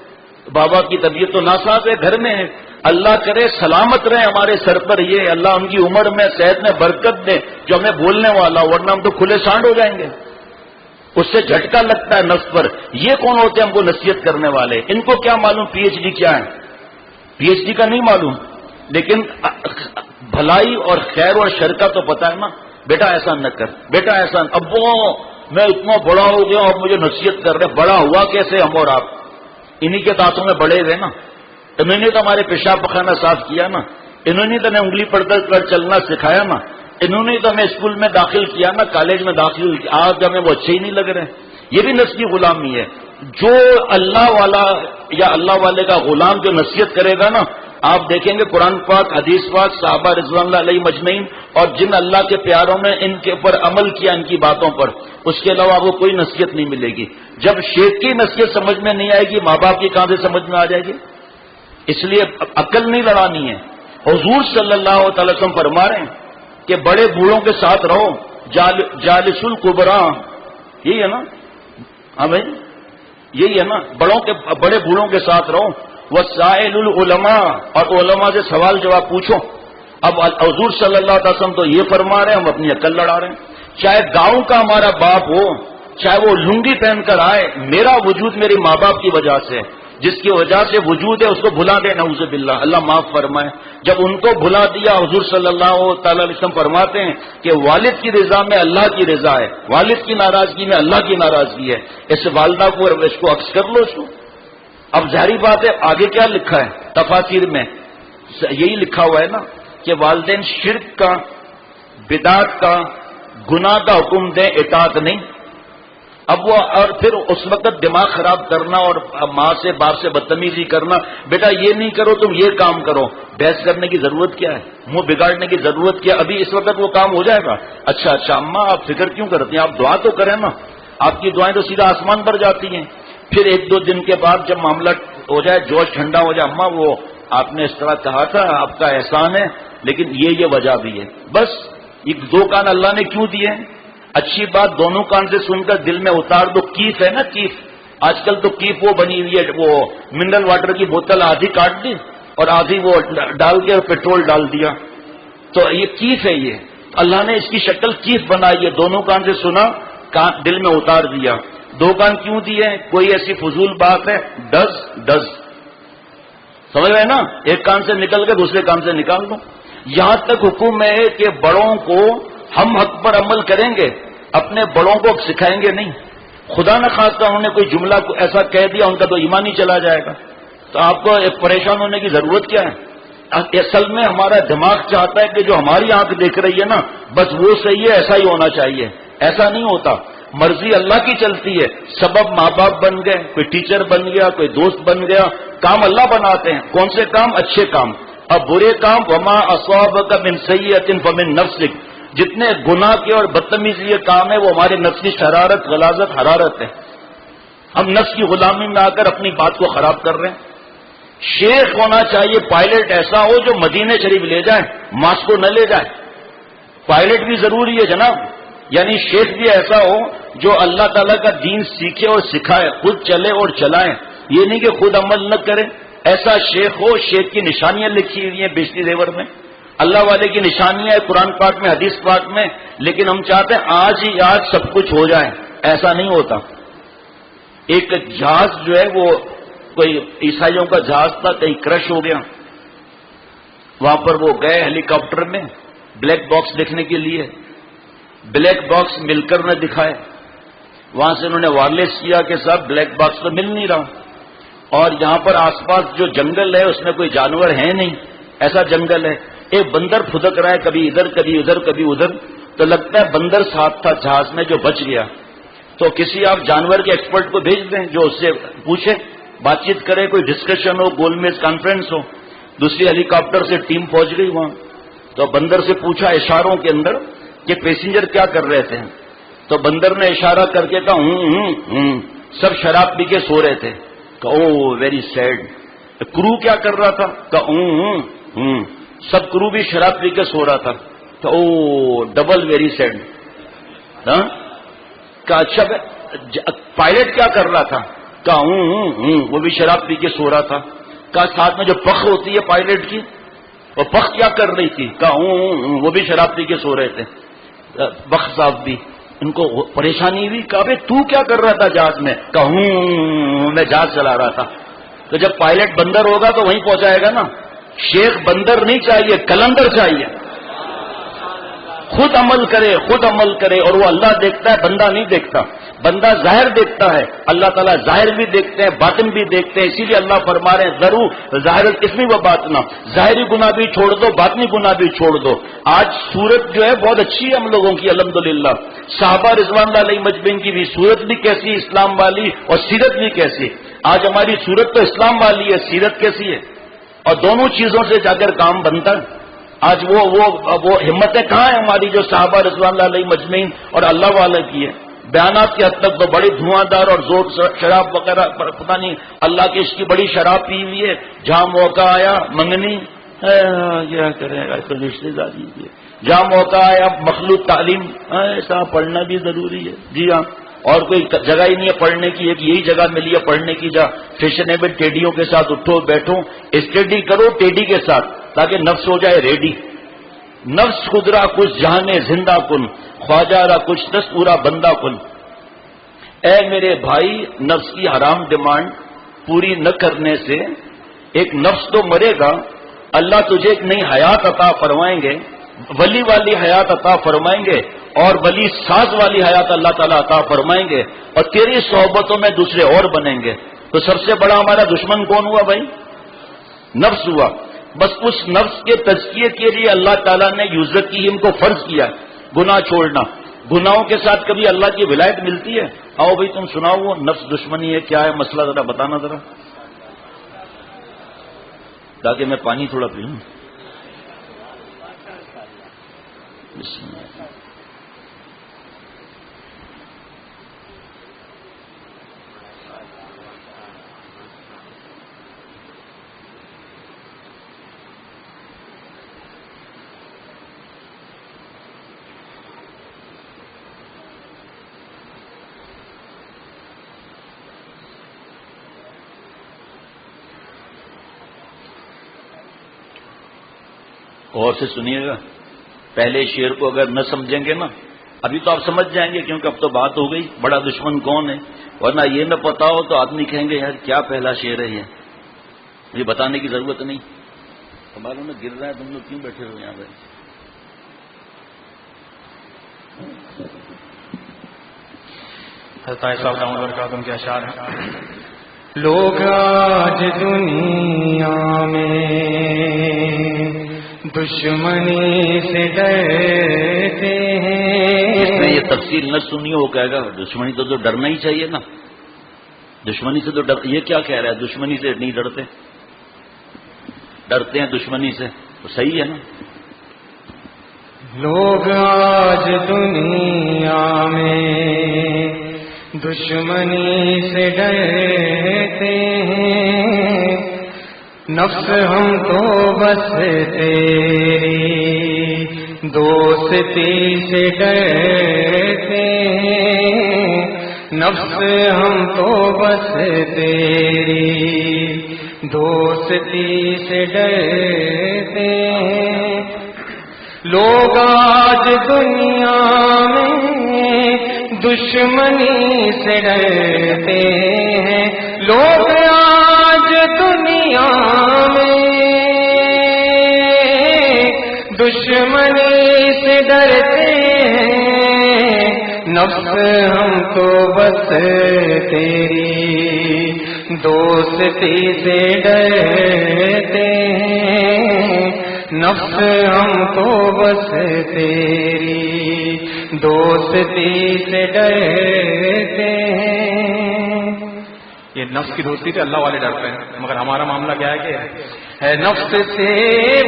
بابا کی طبیعت تو ناساز ہے، گھر میں ہے. اللہ کرے سلامت رہے ہمارے سر پر، یہ اللہ ان کی عمر میں صحت میں برکت دے جو ہمیں بولنے والا، ورنہ ہم تو کھلے سانڈ ہو جائیں گے. اس سے جھٹکا لگتا ہے نفس پر. یہ کون ہوتے ہیں ہم کو نصیحت کرنے والے؟ ان کو کیا معلوم پی ایچ ڈی کیا ہے؟ پی ایچ ڈی کا نہیں معلوم، لیکن بھلائی اور خیر اور شر کا تو پتا ہے نا. بیٹا ایسا نہ کر، بیٹا ایسا. اب وہ میں اتنا بڑا ہو گیا اور مجھے نصیحت کر رہے. بڑا ہوا کیسے ہم اور آپ؟ انہی کے دانتوں میں بڑے ہوئے نا. انہوں نے تو ہمارے پیشاب پخانہ صاف کیا نا. انہوں نے تو ہمیں انگلی پڑھ کر چلنا سکھایا نا. انہوں نے تو ہمیں اسکول میں داخل کیا نا، کالج میں داخل کیا. آج ہمیں وہ اچھے ہی نہیں لگ رہے. یہ بھی نفس کی غلامی ہے. جو اللہ والا یا اللہ والے کا غلام جو نصیحت کرے گا نا، آپ دیکھیں گے قرآن پاک، حدیث پاک، صحابہ رضوان اللہ علیہ مجمعین اور جن اللہ کے پیاروں نے ان کے اوپر عمل کیا، ان کی باتوں پر، اس کے علاوہ وہ کوئی نصیحت نہیں ملے گی. جب شیخ کی نصیحت سمجھ میں نہیں آئے گی، ماں باپ کی کہاں سے سمجھ میں آ جائے گی؟ اس لیے عقل نہیں لڑانی ہے. حضور صلی اللہ تعالی وسلم فرما رہے ہیں کہ بڑے بوڑھوں کے ساتھ رہو، جالس الکبرا. یہی ہے نا؟ ہاں بھائی یہی ہے نا، بڑے بوڑھوں کے ساتھ رہو. وسائل العلماء، اور علماء سے سوال جواب پوچھو. اب حضور صلی اللہ علیہ وسلم تو یہ فرما رہے ہیں، ہم اپنی عقل لڑا رہے ہیں. چاہے گاؤں کا ہمارا باپ ہو، چاہے وہ لنگی پہن کر آئے، میرا وجود میرے ماں باپ کی وجہ سے، جس کی وجہ سے وجود ہے اس کو بھلا دے، نعوذ باللہ، اللہ معاف فرمائے. جب ان کو بھلا دیا، حضور صلی اللہ تعالی علیہ وسلم فرماتے ہیں کہ والد کی رضا میں اللہ کی رضا ہے، والد کی ناراضگی میں اللہ کی ناراضگی ہے. اس والدہ کو اس کو عکس کر لو اس کو. اب ظاہری بات ہے آگے کیا لکھا ہے تفاسیر میں؟ یہی لکھا ہوا ہے نا کہ والدین شرک کا، بدعت کا، گناہ کا حکم دیں، اطاعت نہیں. اب وہ اور پھر اس وقت دماغ خراب کرنا اور ماں سے باپ سے بدتمیزی کرنا، بیٹا یہ نہیں کرو تم یہ کام کرو. بحث کرنے کی ضرورت کیا ہے؟ منہ بگاڑنے کی ضرورت کیا؟ ابھی اس وقت وہ کام ہو جائے گا. اچھا اماں آپ فکر کیوں کرتی ہیں؟ آپ دعا تو کریں نا. آپ کی دعائیں تو سیدھا آسمان پر جاتی ہیں. پھر ایک دو دن کے بعد جب معاملہ ہو جائے، جوش ٹھنڈا ہو جائے، اماں وہ آپ نے اس طرح کہا تھا، آپ کا احسان ہے، لیکن یہ وجہ بھی ہے. بس یہ دو کان اللہ نے کیوں دیے؟ اچھی بات دونوں کان سے سن کر دل میں اتار دو. کیف ہے نا کیف، آج کل تو کیف وہ بنی ہوئی ہے، وہ منرل واٹر کی بوتل آدھی کاٹ دی اور آدھی وہ ڈال کے پیٹرول ڈال دیا. تو یہ کیف ہے. یہ اللہ نے اس کی شکل کیف بنائی ہے. دونوں کان سے سنا, کان دل میں اتار دیا. دو کان کیوں دیے؟ کوئی ایسی فضول بات ہے؟ ڈز سمجھ رہے نا, ایک کان سے نکل کے دوسرے کان سے نکال دو. یہاں تک حکم ہے کہ بڑوں کو ہم حق پر عمل کریں گے, اپنے بڑوں کو سکھائیں گے نہیں. خدا نہ خواستہ انہوں نے کوئی جملہ ایسا کہہ دیا, ان کا تو ایمان ہی چلا جائے گا. تو آپ کو پریشان ہونے کی ضرورت کیا ہے؟ اصل میں ہمارا دماغ چاہتا ہے کہ جو ہماری آنکھ دیکھ رہی ہے نا بس وہ صحیح ہے, ایسا ہی ہونا چاہیے. ایسا نہیں ہوتا. مرضی اللہ کی چلتی ہے. سبب ماں باپ بن گئے, کوئی ٹیچر بن گیا, کوئی دوست بن گیا. کام اللہ بناتے ہیں. کون سے کام؟ اچھے کام. اب برے کام, وما اصابک من سیئۃ فمن نفسک, جتنے گناہ کے اور بدتمیزی یہ کام ہے وہ ہمارے نفس کی شرارت, غلاظت, حرارت ہے. ہم نفس کی غلامی میں آ کر اپنی بات کو خراب کر رہے ہیں. شیخ ہونا چاہیے, پائلٹ ایسا ہو جو مدینہ شریف لے جائے, ماسکو نہ لے جائے. پائلٹ بھی ضروری ہے جناب. یعنی شیخ بھی ایسا ہو جو اللہ تعالیٰ کا دین سیکھے اور سکھائے, خود چلے اور چلائے. یہ نہیں کہ خود عمل نہ کرے. ایسا شیخ ہو, شیخ کی نشانیاں لکھی ہوئی ہیں بیشتی زیور میں, اللہ والے کی نشانیاں ہیں قرآن پاک میں, حدیث پاک میں. لیکن ہم چاہتے ہیں آج ہی آج سب کچھ ہو جائے. ایسا نہیں ہوتا. ایک جہاز جو ہے وہ کوئی عیسائیوں کا جہاز تھا, کہیں کرش ہو گیا. وہاں پر وہ گئے ہیلی کاپٹر میں بلیک باکس دیکھنے کے لیے. بلیک باکس مل کر نہ دکھائے. وہاں سے انہوں نے وائرلیس کیا کہ صاحب بلیک باکس تو مل نہیں رہا, اور یہاں پر آس پاس جو جنگل ہے اس میں کوئی جانور ہے نہیں, ایسا جنگل ہے. ایک بندر پھدک رہا ہے, کبھی ادھر کبھی ادھر کبھی ادھر. تو لگتا ہے بندر ساتھ تھا جہاز میں جو بچ گیا. تو کسی آپ جانور کے ایکسپرٹ کو بھیج دیں جو اس سے پوچھے, بات چیت کرے, کوئی ڈسکشن ہو, گول میز کانفرنس ہو. دوسری ہیلی کاپٹر سے ٹیم پہنچ گئی وہاں. تو بندر سے پوچھا اشاروں کے اندر کہ پیسنجر کیا کر رہے تھے. تو بندر نے اشارہ کر کے کہا سب شراب پی کے سو رہے تھے. او ویری سیڈ. کرو کیا کر رہا تھا؟ کہ سب کرو بھی شراب پی کے سو رہا تھا. تو او ڈبل ویری سیڈ. اچھا پائلٹ کیا کر رہا تھا؟ کہ وہ بھی شراب پی کے سو رہا تھا. کا ساتھ میں جو پخ ہوتی ہے پائلٹ کی, وہ پخ کیا کر رہی تھی؟ کہ وہ بھی شراب پی کے سو رہے تھے. بخ صاحب بھی ان کو پریشانی ہوئی. کہا بھائی تو کیا کر رہا تھا جہاز میں؟ کہوں میں جہاز چلا رہا تھا. تو جب پائلٹ بندر ہوگا تو وہیں پہنچائے گا نا. شیخ بندر نہیں چاہیے, کلندر چاہیے. خود عمل کرے, خود عمل کرے. اور وہ اللہ دیکھتا ہے, بندہ نہیں دیکھتا. بندہ ظاہر دیکھتا ہے, اللہ تعالیٰ ظاہر بھی دیکھتے ہیں, باطن بھی دیکھتے ہیں. اسی لیے اللہ فرما رہے ہیں ضرور ظاہر اسمی و باطنا, ظاہری گناہ بھی چھوڑ دو, باطنی گناہ بھی چھوڑ دو. آج صورت جو ہے بہت اچھی ہے ہم لوگوں کی الحمدللہ. صحابہ رضوان اللہ علیہ مجمعین کی بھی صورت بھی کیسی, اسلام والی, اور سیرت بھی کیسی. آج ہماری صورت تو اسلام والی ہے, سیرت کیسی ہے. اور دونوں چیزوں سے جا کر کام بنتا ہے. آج وہ ہمتیں کہاں ہیں ہماری جو صحابہ رضوان اللہ علیہ مجمعین اور اللہ والے کی ہے. بیانات کی حد تک تو بڑی دھواں دار اور زور شراب وغیرہ, پتہ نہیں اللہ کی اس کی بڑی شراب پی ہوئی ہے. جہاں موقع آیا منگنی, کیا کرے گا, تو رشتے داری ہے. جہاں موقع آیا مخلوط تعلیم, ایسا پڑھنا بھی ضروری ہے. جی ہاں, اور کوئی جگہ ہی نہیں ہے پڑھنے کی, ایک یہی جگہ ملی ہے پڑھنے کی. جا فیشنیبل ٹیڈیوں کے ساتھ اٹھو بیٹھو, اسٹڈی کرو ٹیڈی کے ساتھ, تاکہ نفس ہو جائے ریڈی. نفس خدرا کچھ جہانے زندہ کن, خواجہ را کچھ دس پورا بندہ کن. اے میرے بھائی, نفس کی حرام ڈیمانڈ پوری نہ کرنے سے ایک نفس تو مرے گا. اللہ تجھے ایک نئی حیات عطا فرمائیں گے, ولی والی حیات عطا فرمائیں گے, اور ولی ساز والی حیات اللہ تعالیٰ عطا فرمائیں گے, اور تیری صحبتوں میں دوسرے اور بنیں گے. تو سب سے بڑا ہمارا دشمن کون ہوا بھائی؟ نفس ہوا. بس اس نفس کے تزکیے کے لیے اللہ تعالیٰ نے یوزر کی ہم کو فرض کیا گناہ چھوڑنا. گناہوں کے ساتھ کبھی اللہ کی ولایت ملتی ہے؟ آؤ بھائی تم سناؤ وہ نفس دشمنی ہے کیا ہے مسئلہ, ذرا بتانا ذرا, تاکہ میں پانی تھوڑا پیوں. بسم اللہ. اور سے سنیے گا، پہلے شعر کو اگر نہ سمجھیں گے نا، ابھی تو آپ سمجھ جائیں گے کیونکہ اب تو بات ہو گئی بڑا دشمن کون ہے، ورنہ یہ نہ پتا ہو تو آدمی کہیں گے یار کیا پہلا شعر ہے یہ بتانے کی ضرورت نہیں. ہماروں میں گر رہا ہے، تم لوگ کیوں بیٹھے ہو یہاں پہ؟ حضرت صاحب دامن برکاتہم کے اشعار ہیں. لوگ آج دنیا میں دشمنی سے ڈرتے ہیں. اس نے یہ تفصیل نہ سنی ہو کہے گا دشمنی تو ڈرنا ہی چاہیے نا، دشمنی سے تو ڈر. یہ کیا کہہ رہا ہے دشمنی سے نہیں ڈرتے، ڈرتے ہیں دشمنی سے، تو صحیح ہے نا. لوگ آج دنیا میں دشمنی سے ڈرتے ہیں، نفس ہم تو بس تیری دوستی سے ڈرتے ہیں، نفس ہم تو بس تیری دوستی سے ڈرتے ہیں. لوگ آج دنیا میں دشمنی سے ڈرتے ہیں، لوگ آج دنیا میں دشمنی سے ڈرتے ہیں، نفس ہم تو بس تیری دوستی سے ڈرتے ہیں، نفس ہم تو بس تیری دوستی سے ڈرتے ہیں. یہ نفس کی دوستی سے اللہ والے ڈرتے ہیں، مگر ہمارا معاملہ کیا ہے کہ ہے نفس سے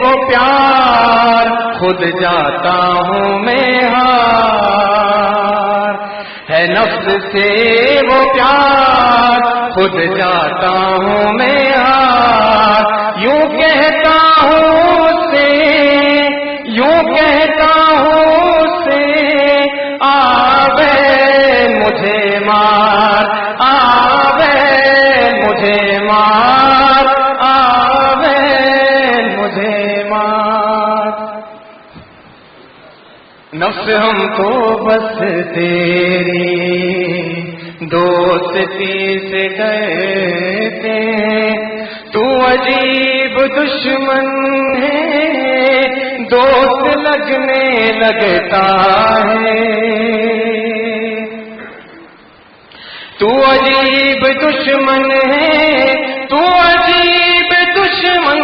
وہ پیار خود جاتا ہوں میں ہار، ہے نفس سے وہ پیار خود جاتا ہوں میں ہار. یوں کہتا ہوں سے، یوں کہتا ہوں سے، آوے مجھے مار، آوے مجھے مار، آوے مجھے مار. نفس ہم تو بس تیری دوستی سے ڈرتے ہیں، تو عجیب دشمن ہے دوست لگنے لگتا ہے. تو عجیب دشمن ہے، تو عجیب دشمن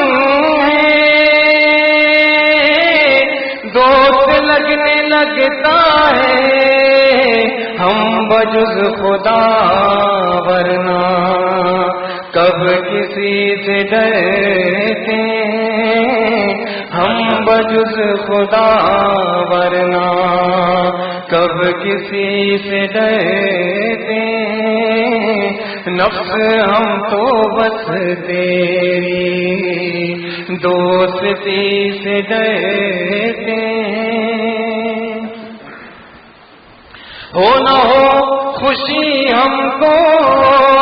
ہے دوست لگنے لگتا ہے. ہم بجز خدا ورنہ کب کسی سے ڈرتے ہیں، ہم بجز خدا ورنہ کب کسی سے ڈرتے ہیں. نفس ہم تو بس تیری دوستی سے ڈرتے ہیں. ہو نہ ہو خوشی ہم کو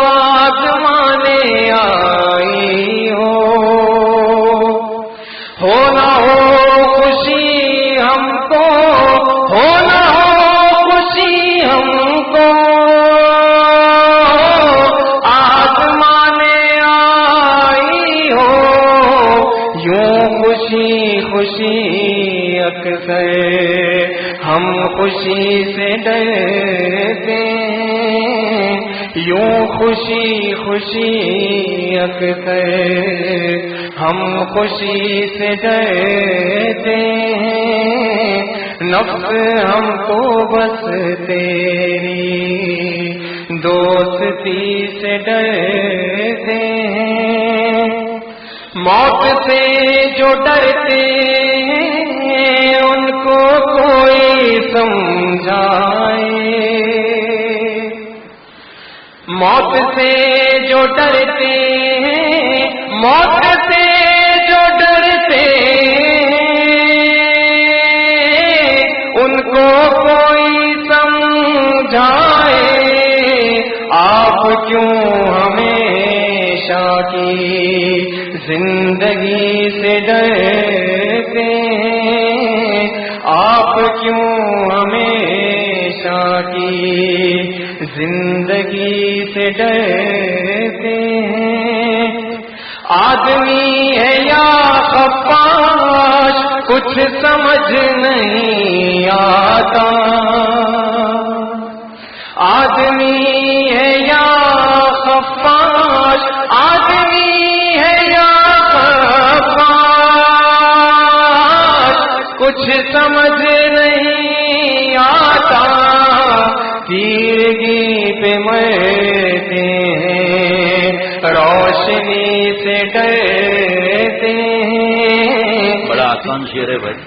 آزمانے آئی ہو نہ ہو خوشی ہم کو، ہو نہ ہو خوشی ہم کو آزمانے آئی ہو. یوں خوشی خوشی اکثر ہم خوشی سے ڈرتے ہیں، یوں خوشی خوشی اکثر ہم خوشی سے ڈرتے ہیں. نفس ہم تو بس تیری دوستی سے ڈرتے ہیں. موت سے جو ڈرتے ہیں ان کو کوئی سمجھائے، موت سے جو ڈرتے ہیں، موت سے جو ڈرتے ان کو کوئی سمجھائے. آپ کیوں ہمیشہ کی زندگی سے ڈرتے کیوں ہمیشہ کی زندگی سے ڈرتے ہیں؟ آدمی ہے یا خفاش کچھ سمجھ نہیں آتا، آدمی ہے یا خفاش، آدمی ہے یا خفاش، کچھ سمجھ نہیں آتا، تیرگی پہ مرتے ہیں، روشنی سے ڈرتے ہیں۔ بڑا آسان شعر ہے بھائی۔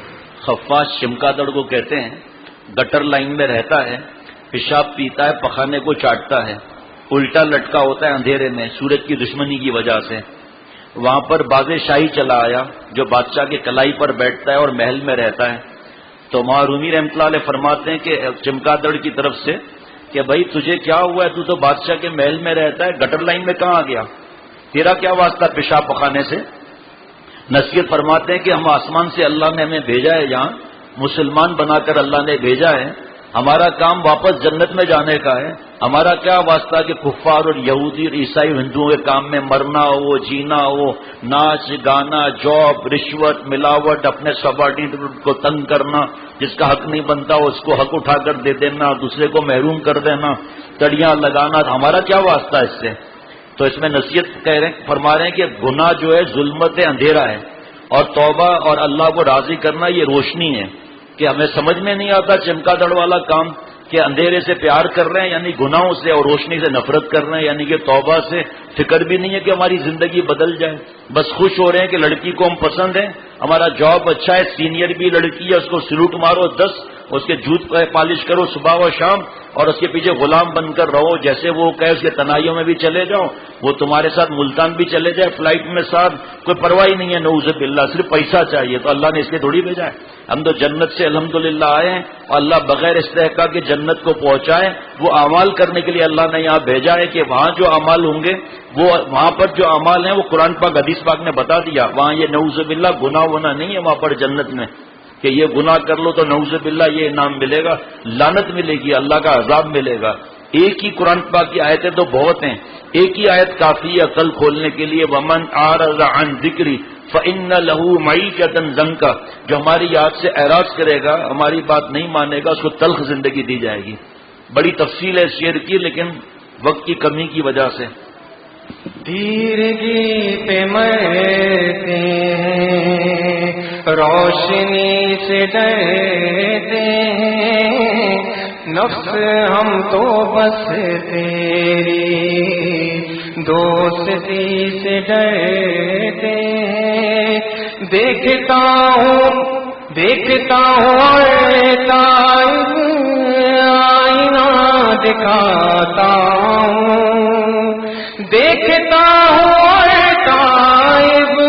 خفاش چمگادڑ کو کہتے ہیں، گٹر لائن میں رہتا ہے، پیشاب پیتا ہے، پخانے کو چاٹتا ہے، الٹا لٹکا ہوتا ہے اندھیرے میں سورج کی دشمنی کی وجہ سے۔ وہاں پر باز شاہی چلا آیا جو بادشاہ کے کلائی پر بیٹھتا ہے اور محل میں رہتا ہے، تو رومی رحمۃ اللہ علیہ فرماتے ہیں کہ چمگادڑ کی طرف سے کہ بھائی تجھے کیا ہوا ہے، تو بادشاہ کے محل میں رہتا ہے، گٹر لائن میں کہاں آ گیا، تیرا کیا واسطہ پیشاب پخانے سے؟ نصیحت فرماتے ہیں کہ ہم آسمان سے اللہ نے ہمیں بھیجا ہے، یہاں مسلمان بنا کر اللہ نے بھیجا ہے، ہمارا کام واپس جنت میں جانے کا ہے، ہمارا کیا واسطہ کہ کفار اور یہودی اور عیسائی ہندوؤں کے کام میں مرنا ہو، جینا ہو، ناچ گانا، جاب، رشوت، ملاوٹ، اپنے سبارڈینیٹ کو تنگ کرنا، جس کا حق نہیں بنتا اس کو حق اٹھا کر دے دینا، دوسرے کو محروم کر دینا، تڑیاں لگانا، ہمارا کیا واسطہ اس سے؟ تو اس میں نصیحت فرما رہے ہیں کہ گناہ جو ہے ظلمت اندھیرا ہے، اور توبہ اور اللہ کو راضی کرنا یہ روشنی ہے، کہ ہمیں سمجھ میں نہیں آتا چمگادڑ والا کام کہ اندھیرے سے پیار کر رہے ہیں یعنی گناہوں سے، اور روشنی سے نفرت کر رہے ہیں یعنی کہ توبہ سے فکر بھی نہیں ہے کہ ہماری زندگی بدل جائے، بس خوش ہو رہے ہیں کہ لڑکی کو ہم پسند ہیں، ہمارا جاب اچھا ہے، سینئر بھی لڑکی ہے، اس کو سلوٹ مارو 10، اس کے جوت پالش کرو صبح و شام، اور اس کے پیچھے غلام بن کر رہو، جیسے وہ کہے اس کے تنائیوں میں بھی چلے جاؤ، وہ تمہارے ساتھ ملتان بھی چلے جائے فلائٹ میں ساتھ، کوئی پرواہ نہیں ہے، نعوذ باللہ، صرف پیسہ چاہیے، تو اللہ نے اس لیے تھوڑی بھیجا ہے۔ ہم تو جنت سے الحمدللہ آئے ہیں، اور اللہ بغیر استحقاق کے جنت کو پہنچائے، وہ اعمال کرنے کے لیے اللہ نے یہاں بھیجا ہے کہ وہاں جو اعمال ہوں گے، وہ وہاں پر جو اعمال ہیں وہ قرآن پاک حدیث پاک نے بتا دیا، وہاں یہ نعوذ باللہ گناہ ونا نہیں ہے وہاں پر جنت میں کہ یہ گناہ کر لو تو نعوذ باللہ یہ انعام ملے گا، لعنت ملے گی، اللہ کا عذاب ملے گا۔ ایک ہی قرآن پاک کی آیتیں تو بہت ہیں، ایک ہی آیت کافی ہے عقل کھولنے کے لیے، ومن اعرض عن ذکری فإن له معیشۃ ضنکا، جو ہماری یاد سے اعراض کرے گا، ہماری بات نہیں مانے گا، اس کو تلخ زندگی دی جائے گی۔ بڑی تفصیل ہے شعر کی، لیکن وقت کی کمی کی وجہ سے۔ تیرگی پہ مرتے ہیں، روشنی سے ڈرتے ہیں، نفس ہم تو بس تیری دوستی سے ڈرتے ہیں، دیکھتا ہوں آئینہ دکھاتا ہوں، دیکھتا ہوں تائب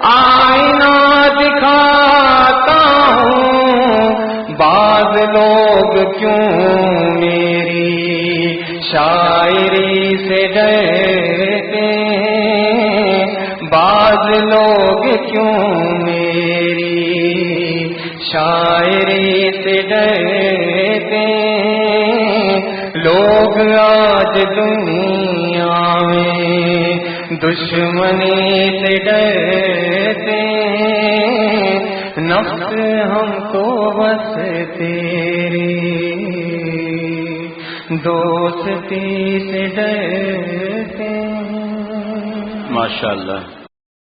آئینہ دکھاتا ہوں، بعض لوگ کیوں میری شاعری سے ڈرتے ہیں، بعض لوگ کیوں میری شاعری سے ڈرتے ہیں، لوگ آج دنیا میں دشمنی سے ڈرتے ہیں، نفس ہم تو بس تیری دوستی سے ڈرتے ہیں۔ ماشاءاللہ۔